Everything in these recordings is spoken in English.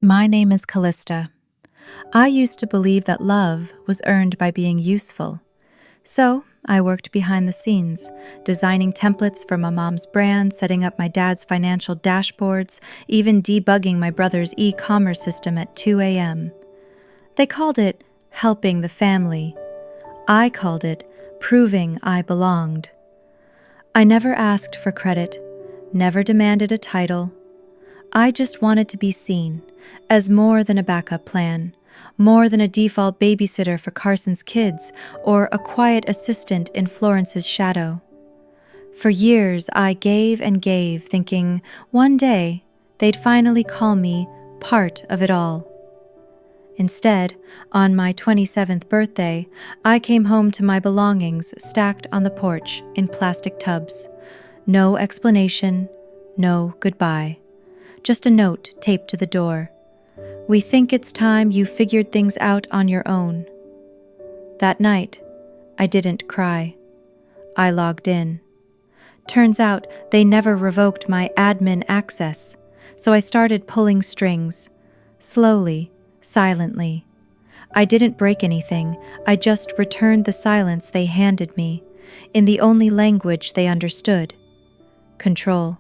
My name is Callista. I used to believe that love was earned by being useful. So I worked behind the scenes, designing templates for my mom's brand, setting up my dad's financial dashboards, even debugging my brother's e-commerce system at 2 a.m. They called it helping the family. I called it proving I belonged. I never asked for credit, never demanded a title. I just wanted to be seen as more than a backup plan, more than a default babysitter for Carson's kids or a quiet assistant in Florence's shadow. For years, I gave and gave, thinking one day they'd finally call me part of it all. Instead, on my 27th birthday, I came home to my belongings stacked on the porch in plastic tubs. No explanation, no goodbye. Just a note taped to the door. We think it's time you figured things out on your own. That night, I didn't cry. I logged in. Turns out they never revoked my admin access, so I started pulling strings. Slowly, silently. I didn't break anything, I just returned the silence they handed me, in the only language they understood. Control.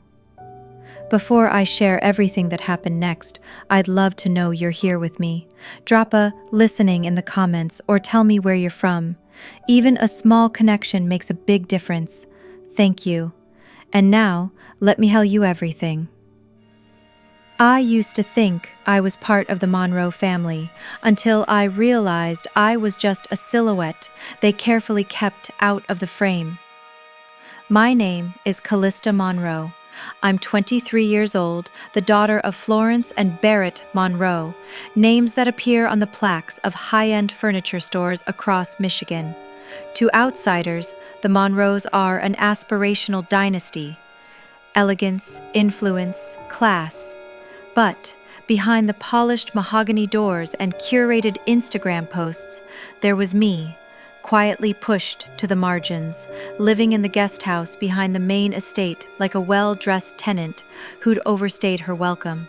Before I share everything that happened next, I'd love to know you're here with me. Drop a listening in the comments or tell me where you're from. Even a small connection makes a big difference. Thank you. And now, let me tell you everything. I used to think I was part of the Monroe family until I realized I was just a silhouette they carefully kept out of the frame. My name is Callista Monroe. I'm 23 years old, the daughter of Florence and Barrett Monroe, names that appear on the plaques of high-end furniture stores across Michigan. To outsiders, the Monroes are an aspirational dynasty. Elegance, influence, class. But behind the polished mahogany doors and curated Instagram posts, there was me, quietly pushed to the margins, living in the guest house behind the main estate like a well-dressed tenant who'd overstayed her welcome.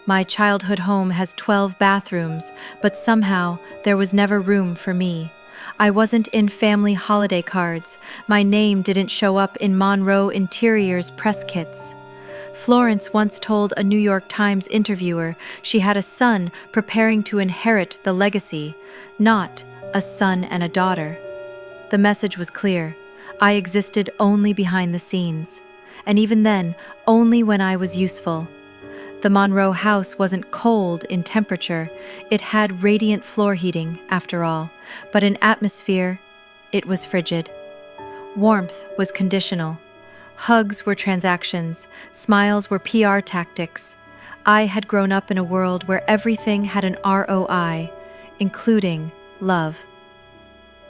My childhood home has 12 bathrooms, but somehow there was never room for me. I wasn't in family holiday cards. My name didn't show up in Monroe Interiors press kits. Florence once told a New York Times interviewer she had a son preparing to inherit the legacy, not a son and a daughter. The message was clear. I existed only behind the scenes, and even then, only when I was useful. The Monroe house wasn't cold in temperature. It had radiant floor heating, after all, but in atmosphere, it was frigid. Warmth was conditional. Hugs were transactions. Smiles were PR tactics. I had grown up in a world where everything had an ROI, including love.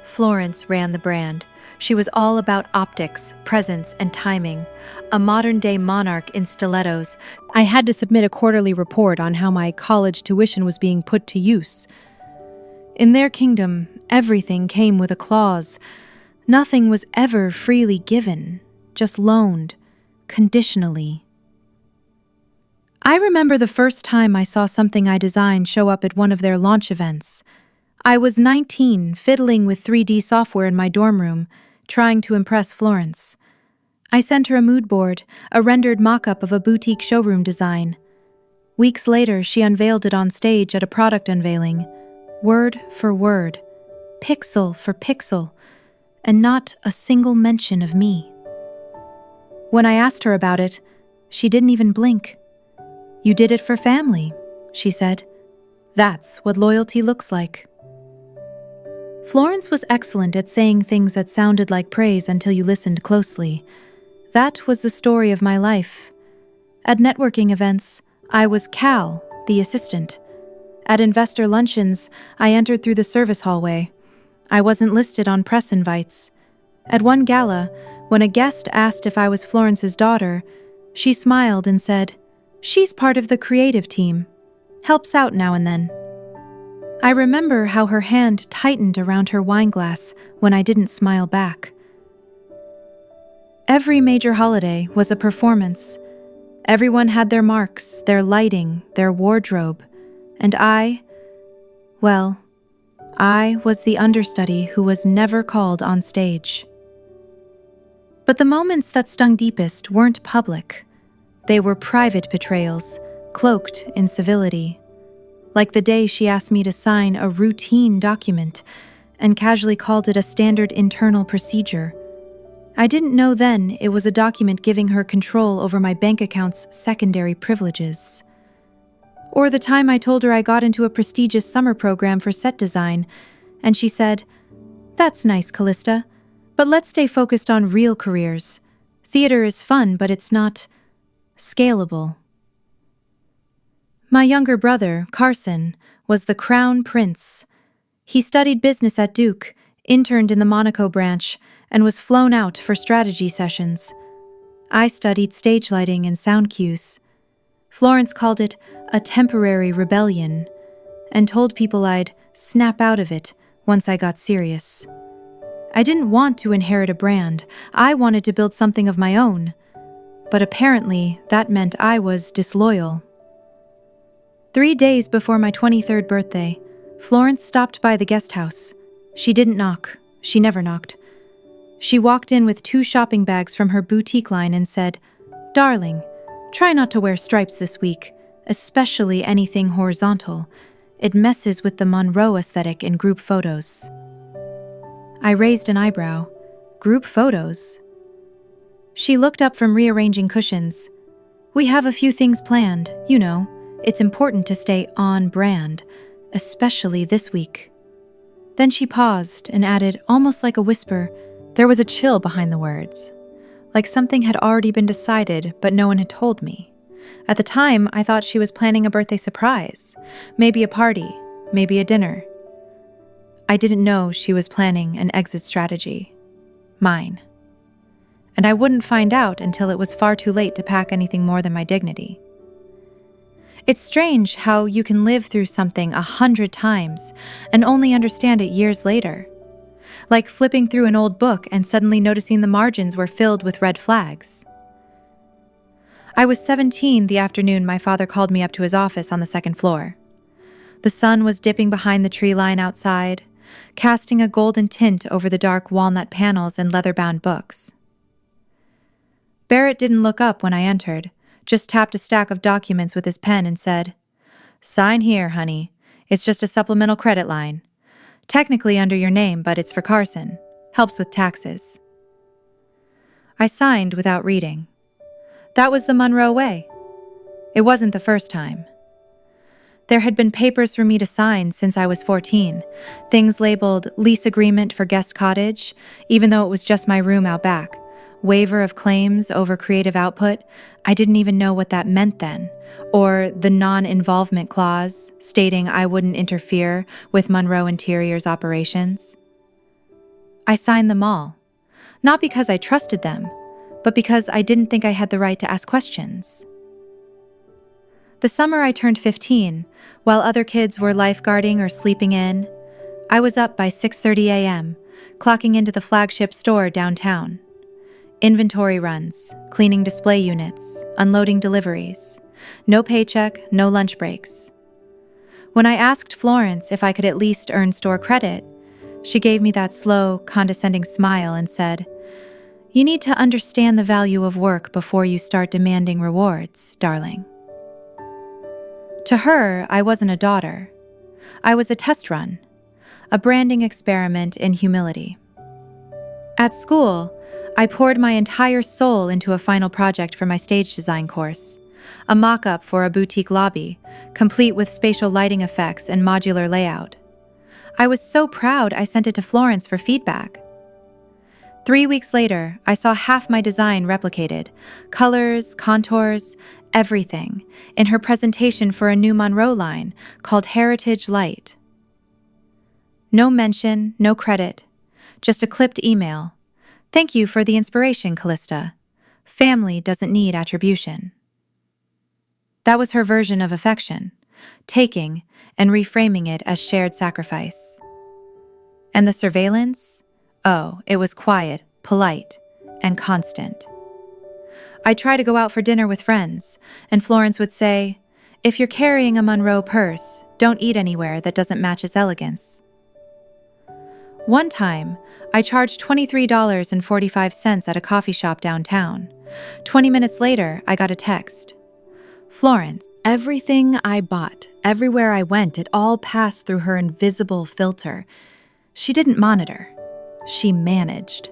Florence ran the brand. She was all about optics, presence, and timing. A modern-day monarch in stilettos. I had to submit a quarterly report on how my college tuition was being put to use. In their kingdom, everything came with a clause. Nothing was ever freely given, just loaned, conditionally. I remember the first time I saw something I designed show up at one of their launch events. I was 19, fiddling with 3D software in my dorm room, trying to impress Florence. I sent her a mood board, a rendered mock-up of a boutique showroom design. Weeks later, she unveiled it on stage at a product unveiling, word for word, pixel for pixel, and not a single mention of me. When I asked her about it, she didn't even blink. "You did it for family," she said. "That's what loyalty looks like." Florence was excellent at saying things that sounded like praise until you listened closely. That was the story of my life. At networking events, I was Cal, the assistant. At investor luncheons, I entered through the service hallway. I wasn't listed on press invites. At one gala, when a guest asked if I was Florence's daughter, she smiled and said, "She's part of the creative team. Helps out now and then." I remember how her hand tightened around her wine glass when I didn't smile back. Every major holiday was a performance. Everyone had their marks, their lighting, their wardrobe, and I was the understudy who was never called on stage. But the moments that stung deepest weren't public. They were private betrayals, cloaked in civility. Like the day she asked me to sign a routine document and casually called it a standard internal procedure. I didn't know then it was a document giving her control over my bank account's secondary privileges. Or the time I told her I got into a prestigious summer program for set design, and she said, "That's nice, Callista, but let's stay focused on real careers. Theater is fun, but it's not scalable." My younger brother, Carson, was the crown prince. He studied business at Duke, interned in the Monaco branch, and was flown out for strategy sessions. I studied stage lighting and sound cues. Florence called it a temporary rebellion and told people I'd snap out of it once I got serious. I didn't want to inherit a brand. I wanted to build something of my own. But apparently, that meant I was disloyal. 3 days before my 23rd birthday, Florence stopped by the guest house. She didn't knock. She never knocked. She walked in with 2 shopping bags from her boutique line and said, "Darling, try not to wear stripes this week, especially anything horizontal. It messes with the Monroe aesthetic in group photos." I raised an eyebrow. Group photos? She looked up from rearranging cushions. "We have a few things planned, you know. It's important to stay on brand, especially this week." Then she paused and added, almost like a whisper. There was a chill behind the words, like something had already been decided, but no one had told me. At the time, I thought she was planning a birthday surprise, maybe a party, maybe a dinner. I didn't know she was planning an exit strategy. Mine. And I wouldn't find out until it was far too late to pack anything more than my dignity. It's strange how you can live through something 100 times and only understand it years later. Like flipping through an old book and suddenly noticing the margins were filled with red flags. I was 17 the afternoon my father called me up to his office on the 2nd floor. The sun was dipping behind the tree line outside, casting a golden tint over the dark walnut panels and leather-bound books. Barrett didn't look up when I entered, just tapped a stack of documents with his pen and said, "Sign here, honey. It's just a supplemental credit line. Technically under your name, but it's for Carson. Helps with taxes." I signed without reading. That was the Monroe way. It wasn't the first time. There had been papers for me to sign since I was 14, things labeled lease agreement for guest cottage, even though it was just my room out back, waiver of claims over creative output. I didn't even know what that meant then, or the non-involvement clause stating I wouldn't interfere with Monroe Interior's operations. I signed them all, not because I trusted them, but because I didn't think I had the right to ask questions. The summer I turned 15, while other kids were lifeguarding or sleeping in, I was up by 6:30 a.m., clocking into the flagship store downtown. Inventory runs, cleaning display units, unloading deliveries. No paycheck, no lunch breaks. When I asked Florence if I could at least earn store credit, she gave me that slow, condescending smile and said, "You need to understand the value of work before you start demanding rewards, darling." To her, I wasn't a daughter. I was a test run, a branding experiment in humility. At school, I poured my entire soul into a final project for my stage design course, a mock-up for a boutique lobby, complete with spatial lighting effects and modular layout. I was so proud I sent it to Florence for feedback. 3 weeks later, I saw half my design replicated, colors, contours, everything, in her presentation for a new Monroe line called Heritage Light. No mention, no credit, just a clipped email. "Thank you for the inspiration, Callista. Family doesn't need attribution." That was her version of affection, taking and reframing it as shared sacrifice. And the surveillance? Oh, it was quiet, polite, and constant. I'd try to go out for dinner with friends, and Florence would say, "If you're carrying a Monroe purse, don't eat anywhere that doesn't match its elegance." One time, I charged $23.45 at a coffee shop downtown. 20 minutes later, I got a text. "Florence, everything I bought, everywhere I went, it all passed through her invisible filter. She didn't monitor. She managed."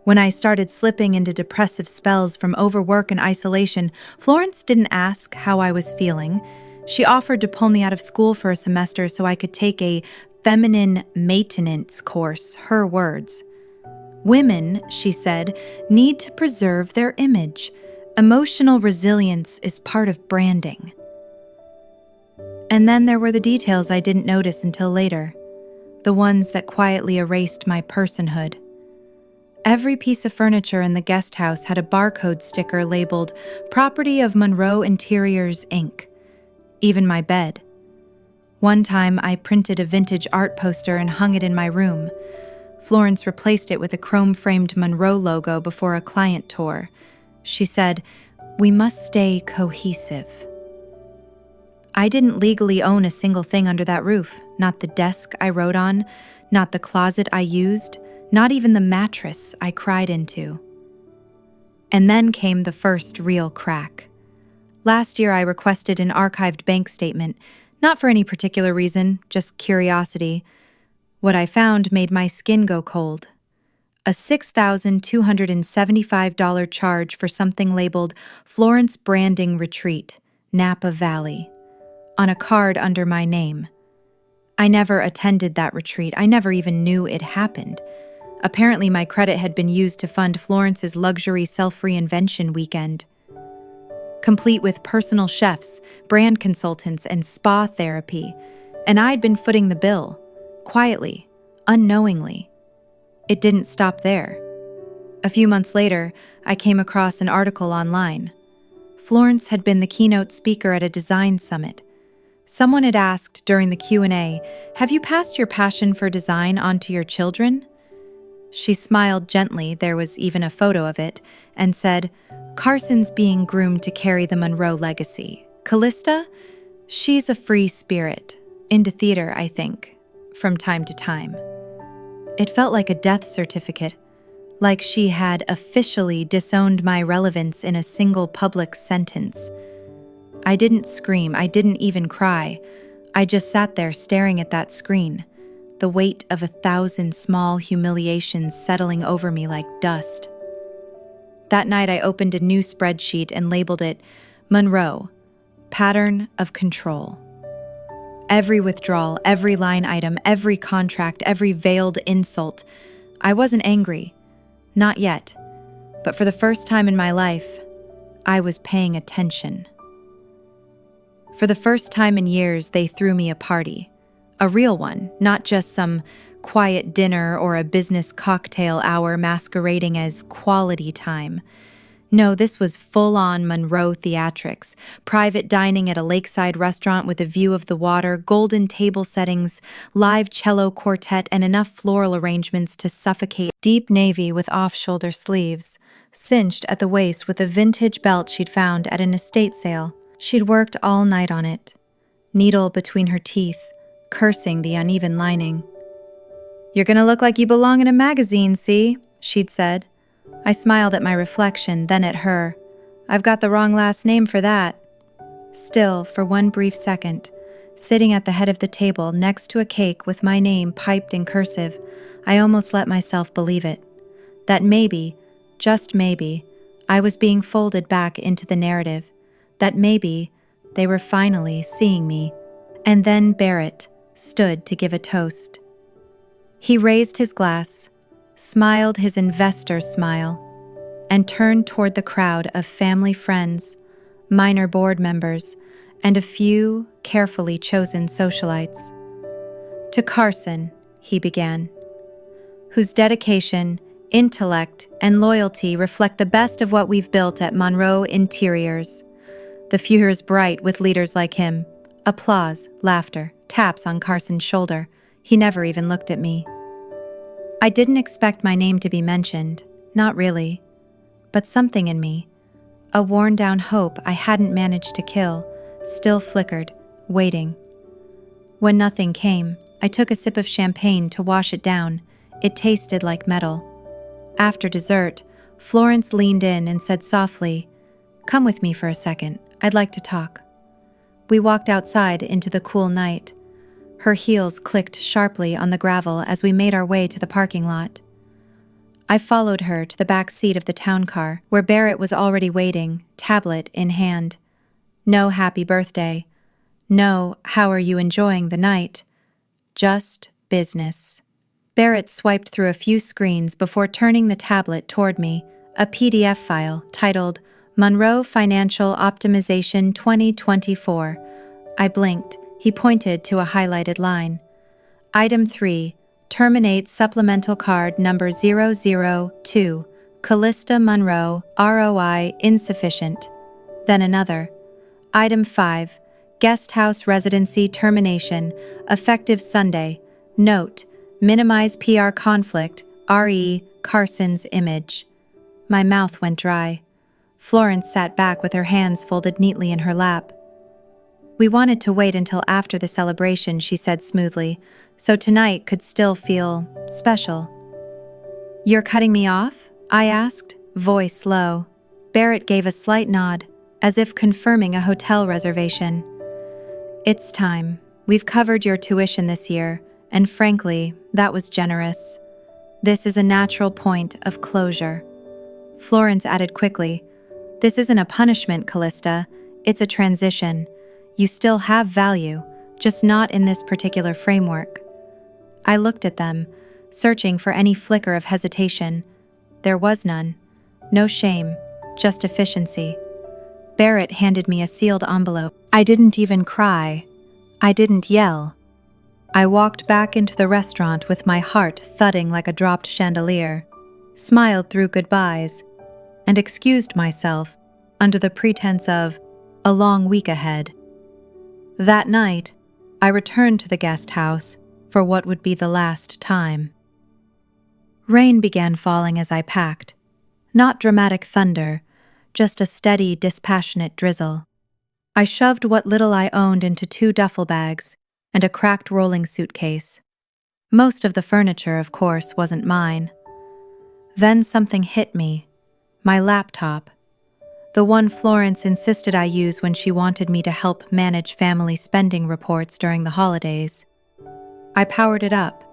When I started slipping into depressive spells from overwork and isolation, Florence didn't ask how I was feeling. She offered to pull me out of school for a semester so I could take a feminine maintenance course, her words. "Women," she said, "need to preserve their image. Emotional resilience is part of branding." And then there were the details I didn't notice until later, the ones that quietly erased my personhood. Every piece of furniture in the guest house had a barcode sticker labeled "Property of Monroe Interiors, Inc." Even my bed. One time, I printed a vintage art poster and hung it in my room. Florence replaced it with a chrome-framed Monroe logo before a client tour. She said, "We must stay cohesive." I didn't legally own a single thing under that roof, not the desk I wrote on, not the closet I used, not even the mattress I cried into. And then came the first real crack. Last year, I requested an archived bank statement, not for any particular reason, just curiosity. What I found made my skin go cold. A $6,275 charge for something labeled Florence Branding Retreat, Napa Valley, on a card under my name. I never attended that retreat. I never even knew it happened. Apparently, my credit had been used to fund Florence's luxury self-reinvention weekend, complete with personal chefs, brand consultants, and spa therapy, and I'd been footing the bill, quietly, unknowingly. It didn't stop there. A few months later, I came across an article online. Florence had been the keynote speaker at a design summit. Someone had asked during the Q&A, "Have you passed your passion for design on to your children?" She smiled gently, there was even a photo of it, and said, "Carson's being groomed to carry the Monroe legacy. Callista? She's a free spirit. Into theater, I think, from time to time." It felt like a death certificate, like she had officially disowned my relevance in a single public sentence. I didn't scream, I didn't even cry. I just sat there staring at that screen, the weight of 1,000 small humiliations settling over me like dust. That night I opened a new spreadsheet and labeled it Monroe, Pattern of Control. Every withdrawal, every line item, every contract, every veiled insult. I wasn't angry. Not yet. But for the first time in my life, I was paying attention. For the first time in years, they threw me a party. A real one, not just some quiet dinner or a business cocktail hour masquerading as quality time. No, this was full-on Monroe theatrics, private dining at a lakeside restaurant with a view of the water, golden table settings, live cello quartet, and enough floral arrangements to suffocate. Deep navy with off-shoulder sleeves, cinched at the waist with a vintage belt she'd found at an estate sale. She'd worked all night on it, needle between her teeth, cursing the uneven lining. "You're gonna look like you belong in a magazine, see?" she'd said. I smiled at my reflection, then at her. I've got the wrong last name for that. Still, for one brief second, sitting at the head of the table next to a cake with my name piped in cursive, I almost let myself believe it. That maybe, just maybe, I was being folded back into the narrative. That maybe they were finally seeing me. And then Barrett stood to give a toast. He raised his glass, smiled his investor smile, and turned toward the crowd of family friends, minor board members, and a few carefully chosen socialites. "To Carson," he began, "whose dedication, intellect, and loyalty reflect the best of what we've built at Monroe Interiors. The future's bright with leaders like him." Applause, laughter, taps on Carson's shoulder. He never even looked at me. I didn't expect my name to be mentioned, not really. but something in me, a worn-down hope I hadn't managed to kill, still flickered, waiting. When nothing came, I took a sip of champagne to wash it down. It tasted like metal. After dessert, Florence leaned in and said softly, "Come with me for a second. I'd like to talk." We walked outside into the cool night. Her heels clicked sharply on the gravel as we made our way to the parking lot. I followed her to the back seat of the town car, where Barrett was already waiting, tablet in hand. No happy birthday. No, how are you enjoying the night? Just business. Barrett swiped through a few screens before turning the tablet toward me, a PDF file titled Monroe Financial Optimization 2024. I blinked. He pointed to a highlighted line. Item 3. Terminate supplemental card number 002. Callista Monroe, ROI insufficient. Then another. Item 5. Guest house residency termination, effective Sunday. Note, minimize PR conflict, RE Carson's image. My mouth went dry. Florence sat back with her hands folded neatly in her lap. We wanted to wait until after the celebration, she said smoothly, so tonight could still feel special. You're cutting me off? I asked, voice low. Barrett gave a slight nod, as if confirming a hotel reservation. It's time. We've covered your tuition this year, and frankly, that was generous. This is a natural point of closure. Florence added quickly, "This isn't a punishment, Callista. It's a transition. You still have value, just not in this particular framework." I looked at them, searching for any flicker of hesitation. There was none. No shame, just efficiency. Barrett handed me a sealed envelope. I didn't even cry. I didn't yell. I walked back into the restaurant with my heart thudding like a dropped chandelier, smiled through goodbyes, and excused myself under the pretense of a long week ahead. That night, I returned to the guest house for what would be the last time. Rain began falling as I packed. Not dramatic thunder, just a steady, dispassionate drizzle. I shoved what little I owned into 2 duffel bags and a cracked rolling suitcase. Most of the furniture, of course, wasn't mine. Then something hit me. My laptop. The one Florence insisted I use when she wanted me to help manage family spending reports during the holidays. I powered it up.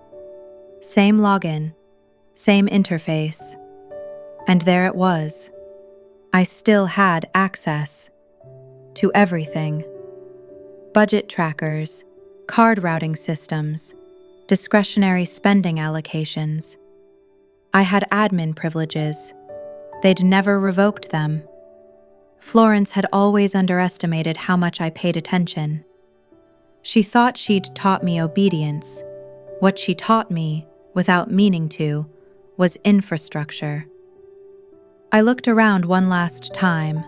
Same login, same interface. And there it was. I still had access to everything. Budget trackers, card routing systems, discretionary spending allocations. I had admin privileges. They'd never revoked them. Florence had always underestimated how much I paid attention. She thought she'd taught me obedience. What she taught me, without meaning to, was infrastructure. I looked around one last time.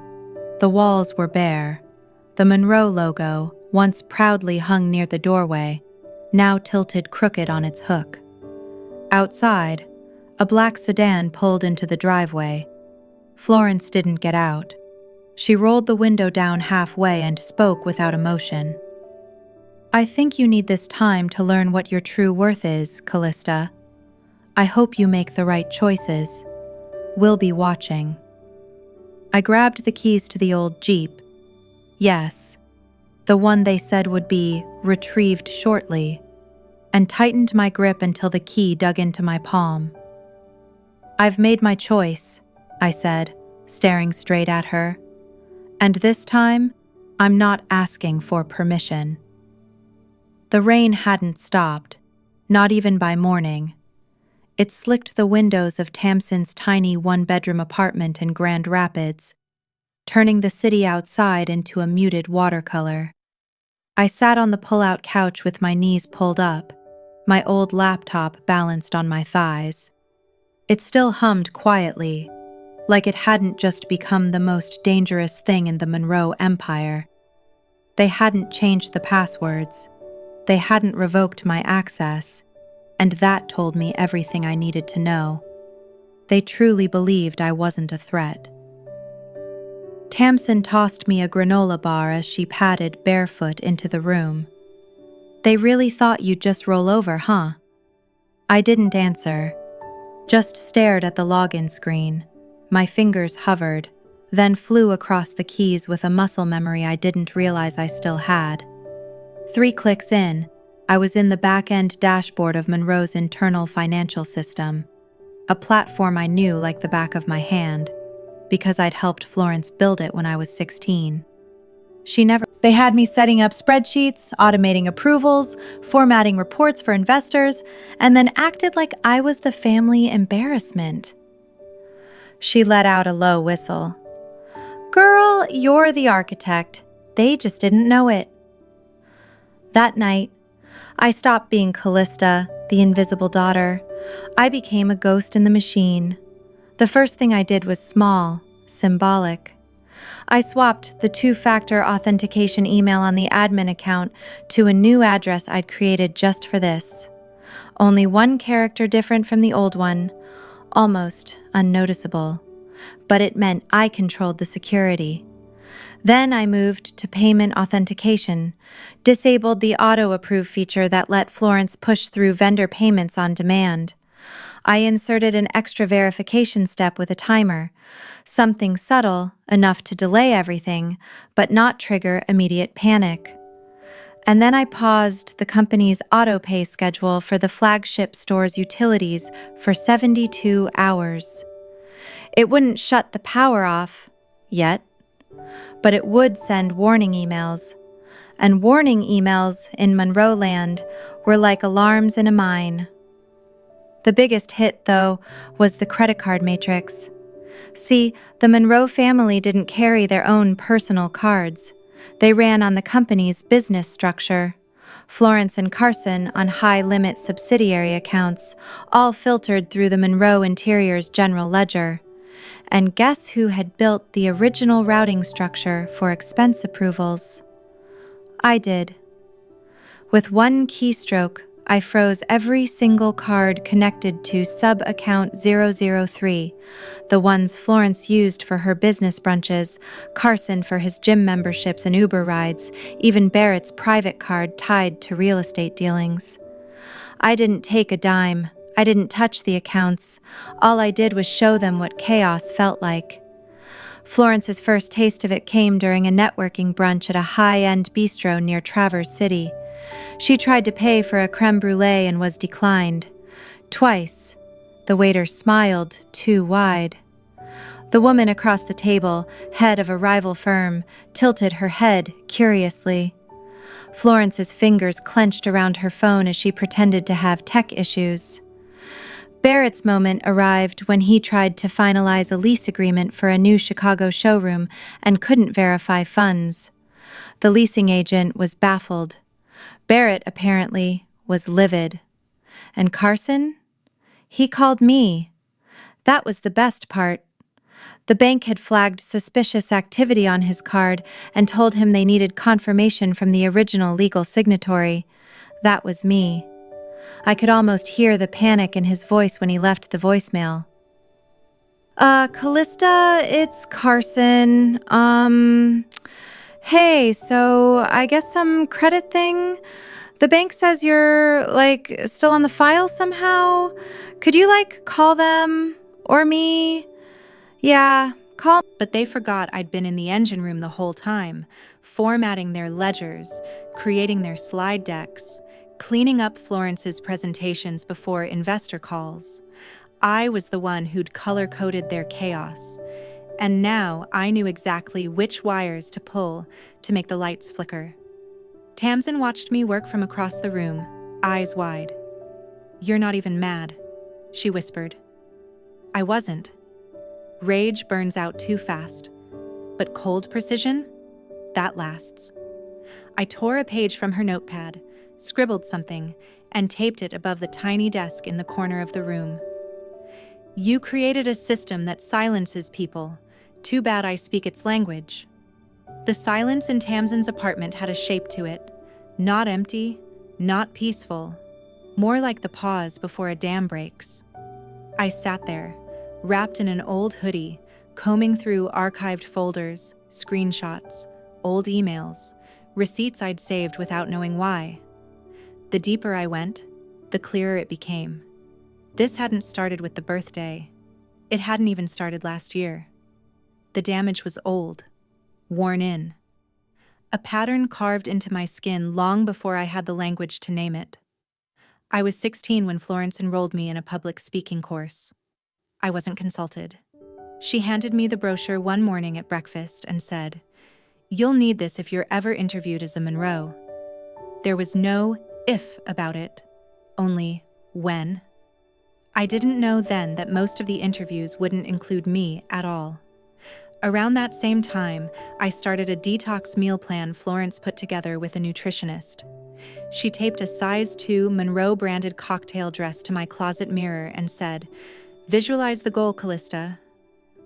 The walls were bare. The Monroe logo, once proudly hung near the doorway, now tilted crooked on its hook. Outside, a black sedan pulled into the driveway. Florence didn't get out. She rolled the window down halfway and spoke without emotion. "I think you need this time to learn what your true worth is, Callista. I hope you make the right choices. We'll be watching." I grabbed the keys to the old Jeep. Yes, the one they said would be retrieved shortly, and tightened my grip until the key dug into my palm. "I've made my choice," I said, staring straight at her. "And this time, I'm not asking for permission." The rain hadn't stopped, not even by morning. It slicked the windows of Tamsin's tiny one-bedroom apartment in Grand Rapids, turning the city outside into a muted watercolor. I sat on the pull-out couch with my knees pulled up, my old laptop balanced on my thighs. It still hummed quietly, like it hadn't just become the most dangerous thing in the Monroe Empire. They hadn't changed the passwords. They hadn't revoked my access, and that told me everything I needed to know. They truly believed I wasn't a threat. Tamsin tossed me a granola bar as she padded barefoot into the room. They really thought you'd just roll over, huh? I didn't answer, just stared at the login screen. My fingers hovered, then flew across the keys with a muscle memory I didn't realize I still had. 3 clicks in, I was in the back-end dashboard of Monroe's internal financial system, a platform I knew like the back of my hand, because I'd helped Florence build it when I was 16. They had me setting up spreadsheets, automating approvals, formatting reports for investors, and then acted like I was the family embarrassment. She let out a low whistle. Girl, you're the architect. They just didn't know it. That night, I stopped being Callista, the invisible daughter. I became a ghost in the machine. The first thing I did was small, symbolic. I swapped the 2-factor authentication email on the admin account to a new address I'd created just for this. Only 1 character different from the old one, almost unnoticeable. But it meant I controlled the security. Then I moved to payment authentication, disabled the auto-approve feature that let Florence push through vendor payments on demand. I inserted an extra verification step with a timer, something subtle enough to delay everything, but not trigger immediate panic. And then I paused the company's auto-pay schedule for the flagship store's utilities for 72 hours. It wouldn't shut the power off, yet, but it would send warning emails. And warning emails in Monroe land were like alarms in a mine. The biggest hit, though, was the credit card matrix. See, the Monroe family didn't carry their own personal cards. They ran on the company's business structure. Florence and Carson on high-limit subsidiary accounts, all filtered through the Monroe Interior's general ledger. And guess who had built the original routing structure for expense approvals? I did. With 1 keystroke, I froze every single card connected to sub-account 003, the ones Florence used for her business brunches, Carson for his gym memberships and Uber rides, even Barrett's private card tied to real estate dealings. I didn't take a dime. I didn't touch the accounts. All I did was show them what chaos felt like. Florence's first taste of it came during a networking brunch at a high-end bistro near Traverse City. She tried to pay for a creme brulee and was declined. Twice. The waiter smiled too wide. The woman across the table, head of a rival firm, tilted her head curiously. Florence's fingers clenched around her phone as she pretended to have tech issues. Barrett's moment arrived when he tried to finalize a lease agreement for a new Chicago showroom and couldn't verify funds. The leasing agent was baffled. Barrett, apparently, was livid. And Carson? He called me. That was the best part. The bank had flagged suspicious activity on his card and told him they needed confirmation from the original legal signatory. That was me. I could almost hear the panic in his voice when he left the voicemail. Callista, it's Carson. Hey, so I guess some credit thing? The bank says you're, still on the file somehow? Could you, call them? Or me? Yeah, call. But they forgot I'd been in the engine room the whole time, formatting their ledgers, creating their slide decks, cleaning up Florence's presentations before investor calls. I was the one who'd color-coded their chaos. And now I knew exactly which wires to pull to make the lights flicker. Tamsin watched me work from across the room, eyes wide. "You're not even mad," she whispered. I wasn't. Rage burns out too fast. But cold precision? That lasts. I tore a page from her notepad, scribbled something, and taped it above the tiny desk in the corner of the room. "You created a system that silences people. Too bad I speak its language." The silence in Tamsin's apartment had a shape to it. Not empty, not peaceful. More like the pause before a dam breaks. I sat there, wrapped in an old hoodie, combing through archived folders, screenshots, old emails, receipts I'd saved without knowing why. The deeper I went, the clearer it became. This hadn't started with the birthday. It hadn't even started last year. The damage was old, worn in. A pattern carved into my skin long before I had the language to name it. I was 16 when Florence enrolled me in a public speaking course. I wasn't consulted. She handed me the brochure one morning at breakfast and said, "You'll need this if you're ever interviewed as a Monroe." There was no if about it, only when. I didn't know then that most of the interviews wouldn't include me at all. Around that same time, I started a detox meal plan Florence put together with a nutritionist. She taped a size 2 Monroe-branded cocktail dress to my closet mirror and said, "Visualize the goal, Callista."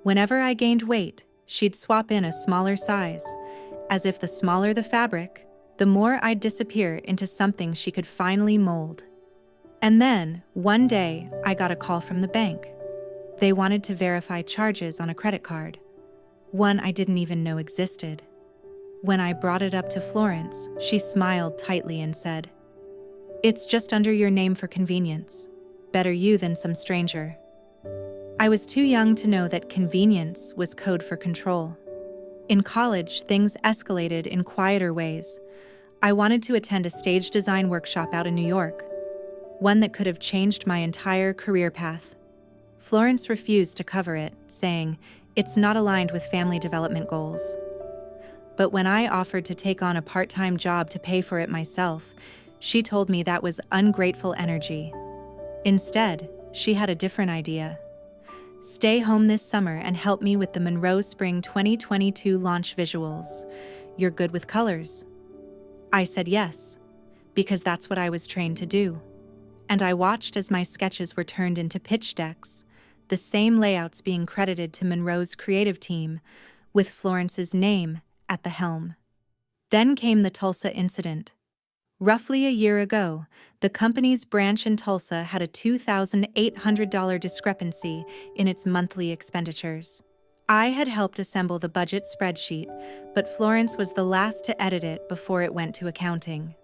Whenever I gained weight, she'd swap in a smaller size, as if the smaller the fabric, the more I'd disappear into something she could finally mold. And then, one day, I got a call from the bank. They wanted to verify charges on a credit card, one I didn't even know existed. When I brought it up to Florence, she smiled tightly and said, "It's just under your name for convenience. Better you than some stranger." I was too young to know that convenience was code for control. In college, things escalated in quieter ways. I wanted to attend a stage design workshop out in New York, one that could have changed my entire career path. Florence refused to cover it, saying, "It's not aligned with family development goals." But when I offered to take on a part-time job to pay for it myself, she told me that was ungrateful energy. Instead, she had a different idea. "Stay home this summer and help me with the Monroe Spring 2022 launch visuals. You're good with colors." I said yes, because that's what I was trained to do. And I watched as my sketches were turned into pitch decks, the same layouts being credited to Monroe's creative team, with Florence's name at the helm. Then came the Tulsa incident. Roughly a year ago, the company's branch in Tulsa had a $2,800 discrepancy in its monthly expenditures. I had helped assemble the budget spreadsheet, but Florence was the last to edit it before it went to accounting.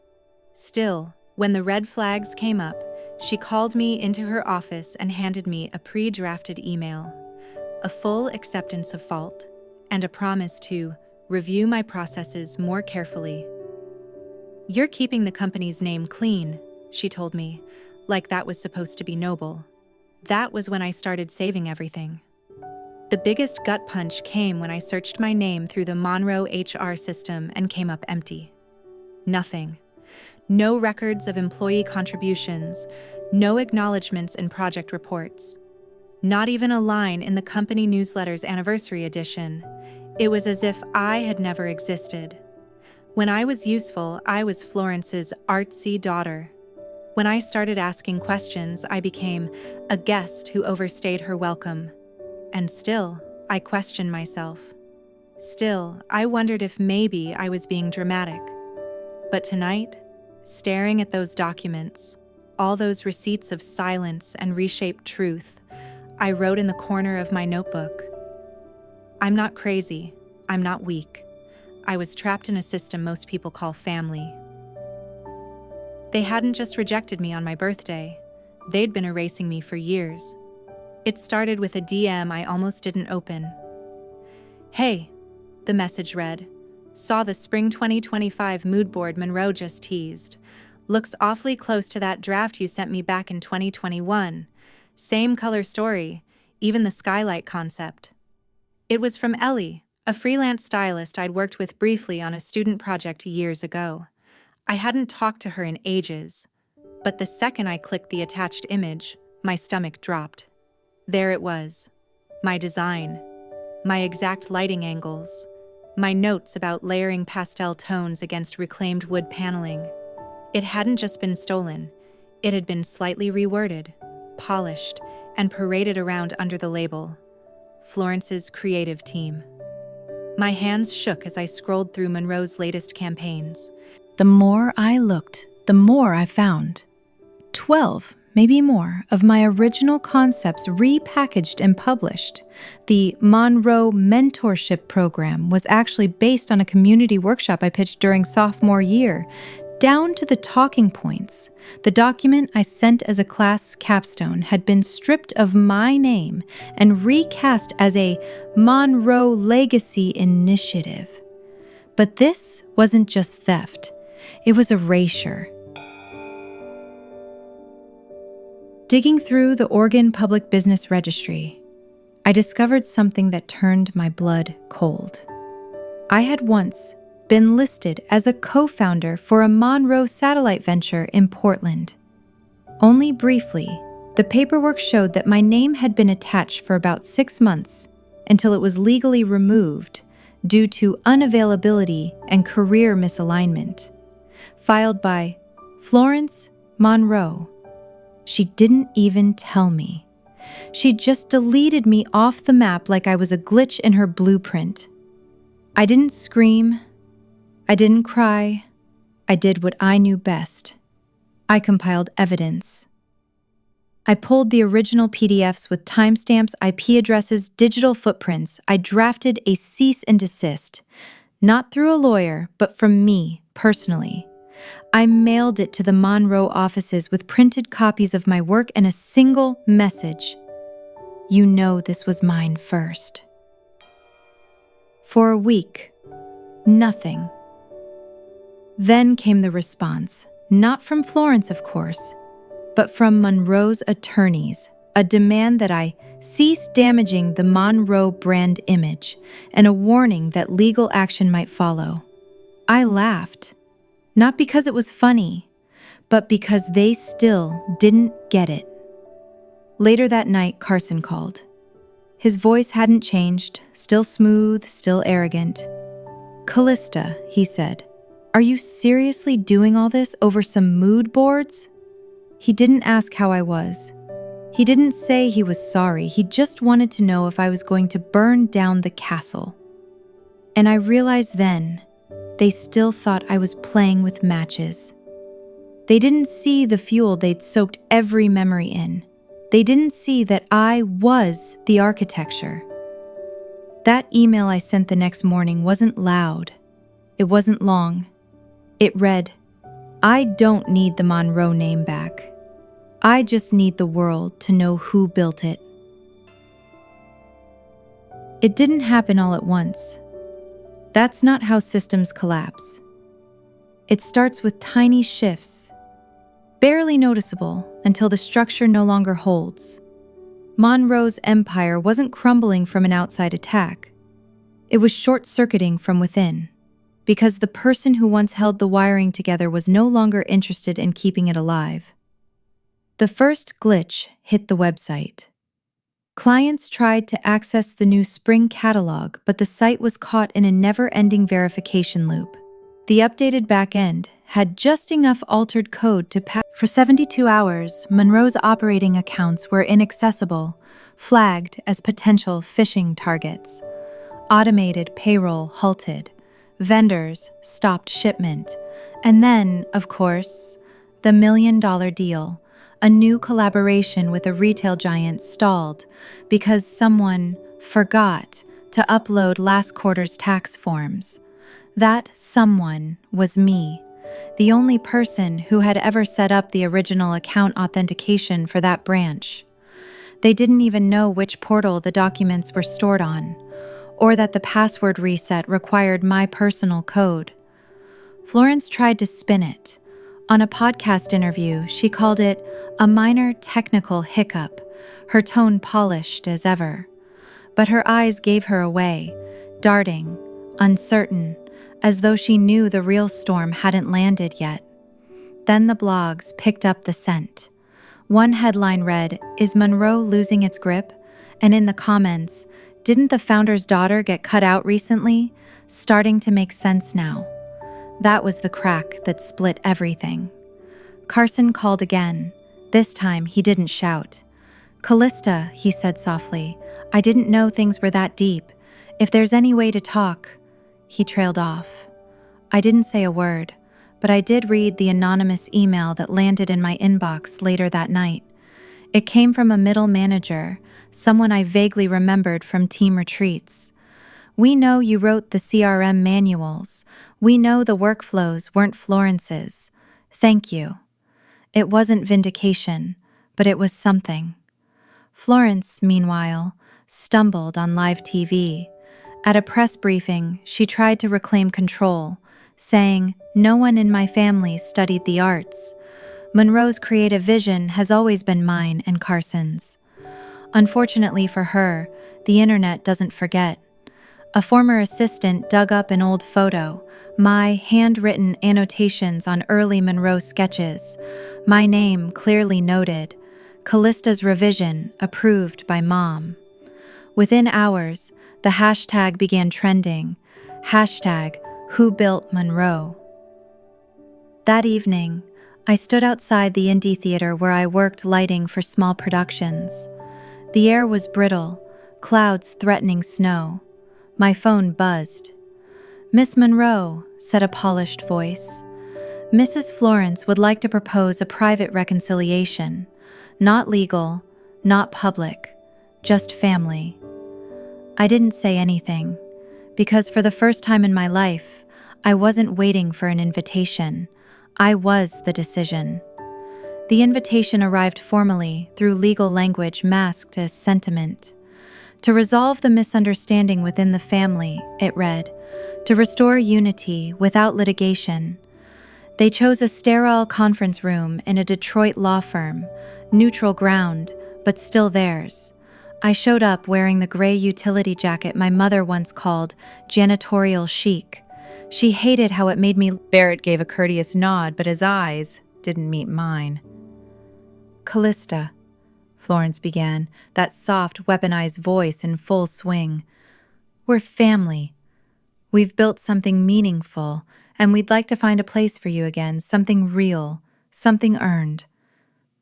Still, when the red flags came up, she called me into her office and handed me a pre-drafted email, a full acceptance of fault, and a promise to review my processes more carefully. "You're keeping the company's name clean," she told me, like that was supposed to be noble. That was when I started saving everything. The biggest gut punch came when I searched my name through the Monroe HR system and came up empty. Nothing. No records of employee contributions, no acknowledgments in project reports. Not even a line in the company newsletter's anniversary edition. It was as if I had never existed. When I was useful, I was Florence's artsy daughter. When I started asking questions, I became a guest who overstayed her welcome. And still, I questioned myself. Still, I wondered if maybe I was being dramatic. But tonight, staring at those documents, all those receipts of silence and reshaped truth, I wrote in the corner of my notebook, "I'm not crazy. I'm not weak. I was trapped in a system most people call family." They hadn't just rejected me on my birthday. They'd been erasing me for years. It started with a DM I almost didn't open. "Hey," the message read, "saw the Spring 2025 mood board Monroe just teased. Looks awfully close to that draft you sent me back in 2021. Same color story, even the skylight concept." It was from Ellie, a freelance stylist I'd worked with briefly on a student project years ago. I hadn't talked to her in ages, but the second I clicked the attached image, my stomach dropped. There it was, my design, my exact lighting angles, my notes about layering pastel tones against reclaimed wood paneling. It hadn't just been stolen, it had been slightly reworded, polished, and paraded around under the label, Florence's creative team. My hands shook as I scrolled through Monroe's latest campaigns. The more I looked, the more I found. 12 maybe more, of my original concepts repackaged and published. The Monroe mentorship program was actually based on a community workshop I pitched during sophomore year, down to the talking points. The document I sent as a class capstone had been stripped of my name and recast as a Monroe Legacy Initiative. But this wasn't just theft, it was erasure. Digging through the Oregon Public Business Registry, I discovered something that turned my blood cold. I had once been listed as a co-founder for a Monroe satellite venture in Portland. Only briefly, the paperwork showed that my name had been attached for about 6 months until it was legally removed due to unavailability and career misalignment. Filed by Florence Monroe. She didn't even tell me. She just deleted me off the map like I was a glitch in her blueprint. I didn't scream. I didn't cry. I did what I knew best. I compiled evidence. I pulled the original PDFs with timestamps, IP addresses, digital footprints. I drafted a cease and desist, not through a lawyer, but from me, personally. I mailed it to the Monroe offices with printed copies of my work and a single message. You know this was mine first. For a week, nothing. Then came the response, not from Florence, of course, but from Monroe's attorneys, a demand that I cease damaging the Monroe brand image and a warning that legal action might follow. I laughed, not because it was funny, but because they still didn't get it. Later that night, Carson called. His voice hadn't changed, still smooth, still arrogant. "Callista," he said, "are you seriously doing all this over some mood boards?" He didn't ask how I was. He didn't say he was sorry. He just wanted to know if I was going to burn down the castle. And I realized then, they still thought I was playing with matches. They didn't see the fuel they'd soaked every memory in. They didn't see that I was the architecture. That email I sent the next morning wasn't loud. It wasn't long. It read, "I don't need the Monroe name back. I just need the world to know who built it." It didn't happen all at once. That's not how systems collapse. It starts with tiny shifts, barely noticeable until the structure no longer holds. Monroe's empire wasn't crumbling from an outside attack. It was short-circuiting from within, because the person who once held the wiring together was no longer interested in keeping it alive. The first glitch hit the website. Clients tried to access the new spring catalog, but the site was caught in a never-ending verification loop. The updated backend had just enough altered code to pass. For 72 hours, Monroe's operating accounts were inaccessible, flagged as potential phishing targets. Automated payroll halted. Vendors stopped shipment. And then, of course, the $1 million deal. A new collaboration with a retail giant stalled because someone forgot to upload last quarter's tax forms. That someone was me, the only person who had ever set up the original account authentication for that branch. They didn't even know which portal the documents were stored on, or that the password reset required my personal code. Florence tried to spin it. On a podcast interview, she called it a minor technical hiccup, her tone polished as ever. But her eyes gave her away, darting, uncertain, as though she knew the real storm hadn't landed yet. Then the blogs picked up the scent. One headline read, "Is Monroe losing its grip?" And in the comments, "Didn't the founder's daughter get cut out recently? Starting to make sense now." That was the crack that split everything. Carson called again. This time, he didn't shout. "Callista," he said softly, "I didn't know things were that deep. If there's any way to talk..." He trailed off. I didn't say a word, but I did read the anonymous email that landed in my inbox later that night. It came from a middle manager, someone I vaguely remembered from team retreats. "We know you wrote the CRM manuals. We know the workflows weren't Florence's. Thank you." It wasn't vindication, but it was something. Florence, meanwhile, stumbled on live TV. At a press briefing, she tried to reclaim control, saying, "No one in my family studied the arts. Monroe's creative vision has always been mine and Carson's." Unfortunately for her, the internet doesn't forget. A former assistant dug up an old photo, my handwritten annotations on early Monroe sketches, my name clearly noted, Callista's revision approved by Mom. Within hours, the hashtag began trending, hashtag Who Built Monroe. That evening, I stood outside the indie theater where I worked lighting for small productions. The air was brittle, clouds threatening snow. My phone buzzed. "Miss Monroe," said a polished voice. "Mrs. Florence would like to propose a private reconciliation. Not legal, not public, just family." I didn't say anything, because for the first time in my life, I wasn't waiting for an invitation. I was the decision. The invitation arrived formally through legal language masked as sentiment. To resolve the misunderstanding within the family, it read, to restore unity without litigation. They chose a sterile conference room in a Detroit law firm, neutral ground, but still theirs. I showed up wearing the gray utility jacket my mother once called janitorial chic. She hated how it made me. Barrett gave a courteous nod, but his eyes didn't meet mine. "Callista," Florence began, that soft, weaponized voice in full swing. "We're family. We've built something meaningful, and we'd like to find a place for you again, something real, something earned."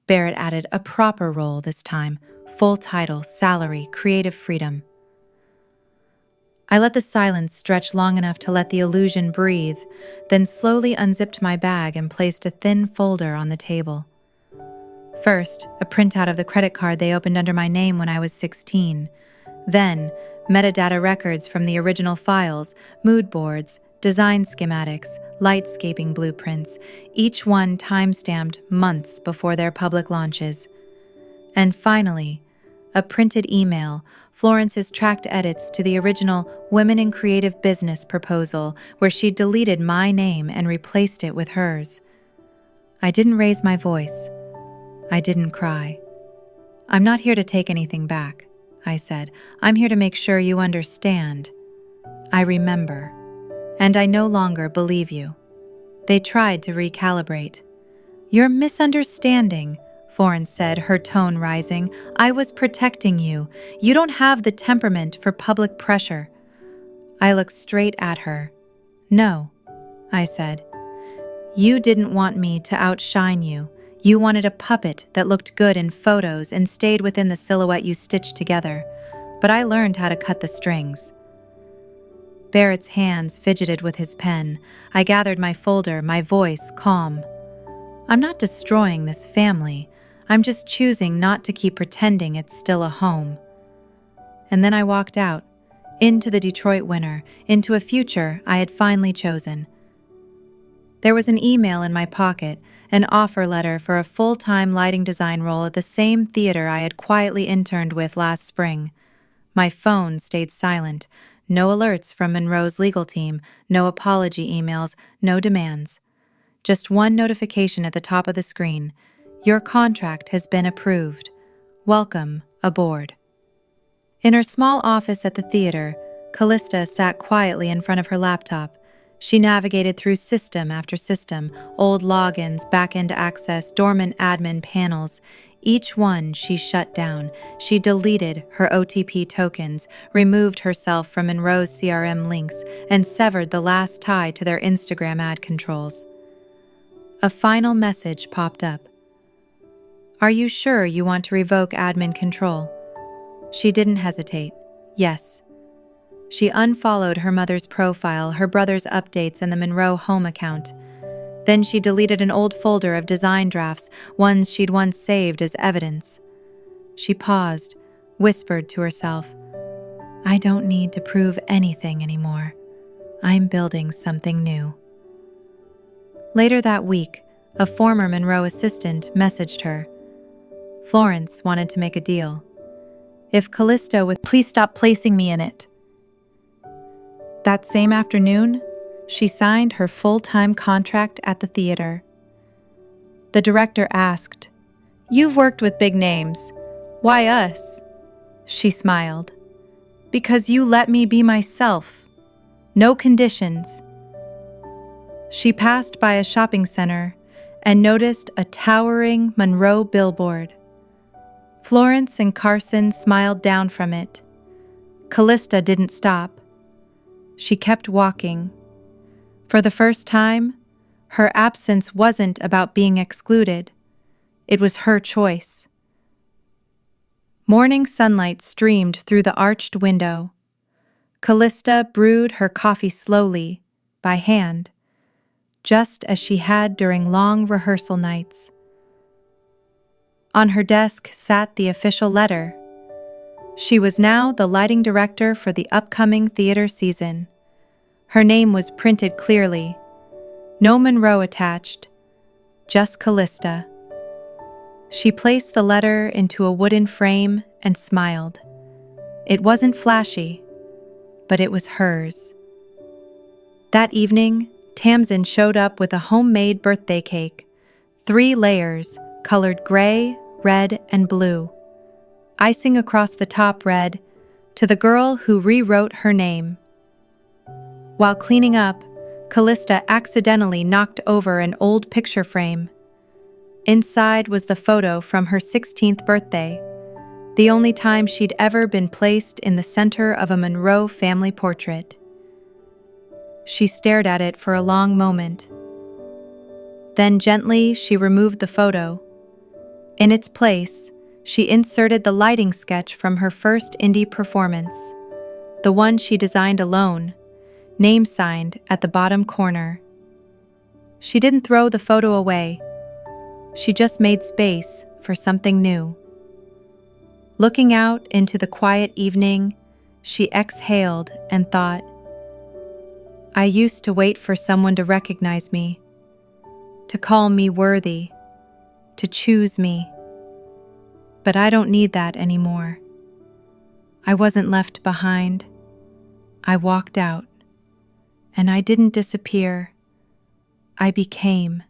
Barrett added a proper role this time, full title, salary, creative freedom. I let the silence stretch long enough to let the illusion breathe, then slowly unzipped my bag and placed a thin folder on the table. First, a printout of the credit card they opened under my name when I was 16. Then, metadata records from the original files, mood boards, design schematics, lightscaping blueprints, each one time-stamped months before their public launches. And finally, a printed email, Florence's tracked edits to the original Women in Creative Business proposal, where she deleted my name and replaced it with hers. I didn't raise my voice. I didn't cry. "I'm not here to take anything back," I said. "I'm here to make sure you understand. I remember. And I no longer believe you." They tried to recalibrate. "You're misunderstanding," Florence said, her tone rising. "I was protecting you. You don't have the temperament for public pressure." I looked straight at her. "No," I said. "You didn't want me to outshine you. You wanted a puppet that looked good in photos and stayed within the silhouette you stitched together. But I learned how to cut the strings." Barrett's hands fidgeted with his pen. I gathered my folder, my voice calm. "I'm not destroying this family. I'm just choosing not to keep pretending it's still a home." And then I walked out, into the Detroit winter, into a future I had finally chosen. There was an email in my pocket, an offer letter for a full-time lighting design role at the same theater I had quietly interned with last spring. My phone stayed silent. No alerts from Monroe's legal team, no apology emails, no demands. Just one notification at the top of the screen. "Your contract has been approved. Welcome aboard." In her small office at the theater, Callista sat quietly in front of her laptop. She navigated through system after system, old logins, back-end access, dormant admin panels. Each one she shut down. She deleted her OTP tokens, removed herself from Monroe's CRM links, and severed the last tie to their Instagram ad controls. A final message popped up. "Are you sure you want to revoke admin control?" She didn't hesitate. Yes. She unfollowed her mother's profile, her brother's updates, and the Monroe home account. Then she deleted an old folder of design drafts, ones she'd once saved as evidence. She paused, whispered to herself, "I don't need to prove anything anymore. I'm building something new." Later that week, a former Monroe assistant messaged her. Florence wanted to make a deal. If Callisto would please stop placing me in it. That same afternoon, she signed her full-time contract at the theater. The director asked, "You've worked with big names. Why us?" She smiled. "Because you let me be myself. No conditions." She passed by a shopping center and noticed a towering Monroe billboard. Florence and Carson smiled down from it. Callista didn't stop. She kept walking. For the first time, her absence wasn't about being excluded. It was her choice. Morning sunlight streamed through the arched window. Callista brewed her coffee slowly, by hand, just as she had during long rehearsal nights. On her desk sat the official letter. She was now the lighting director for the upcoming theater season. Her name was printed clearly. No Monroe attached, just Callista. She placed the letter into a wooden frame and smiled. It wasn't flashy, but it was hers. That evening, Tamsin showed up with a homemade birthday cake, 3 layers, colored gray, red, and blue. Icing across the top read, "To the girl who rewrote her name." While cleaning up, Callista accidentally knocked over an old picture frame. Inside was the photo from her 16th birthday, the only time she'd ever been placed in the center of a Monroe family portrait. She stared at it for a long moment. Then gently she removed the photo. In its place, she inserted the lighting sketch from her first indie performance, the one she designed alone, name signed at the bottom corner. She didn't throw the photo away. She just made space for something new. Looking out into the quiet evening, she exhaled and thought, "I used to wait for someone to recognize me, to call me worthy, to choose me. But I don't need that anymore. I wasn't left behind. I walked out. And I didn't disappear. I became."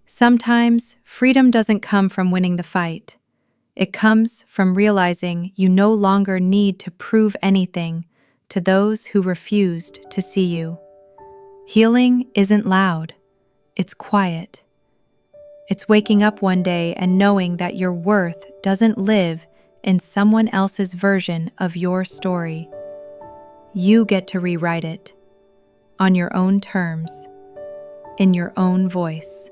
Sometimes freedom doesn't come from winning the fight. It comes from realizing you no longer need to prove anything to those who refused to see you. Healing isn't loud. It's quiet. It's waking up one day and knowing that your worth doesn't live in someone else's version of your story. You get to rewrite it on your own terms, in your own voice.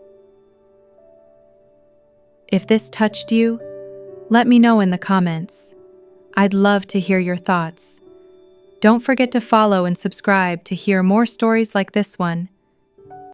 If this touched you, let me know in the comments. I'd love to hear your thoughts. Don't forget to follow and subscribe to hear more stories like this one.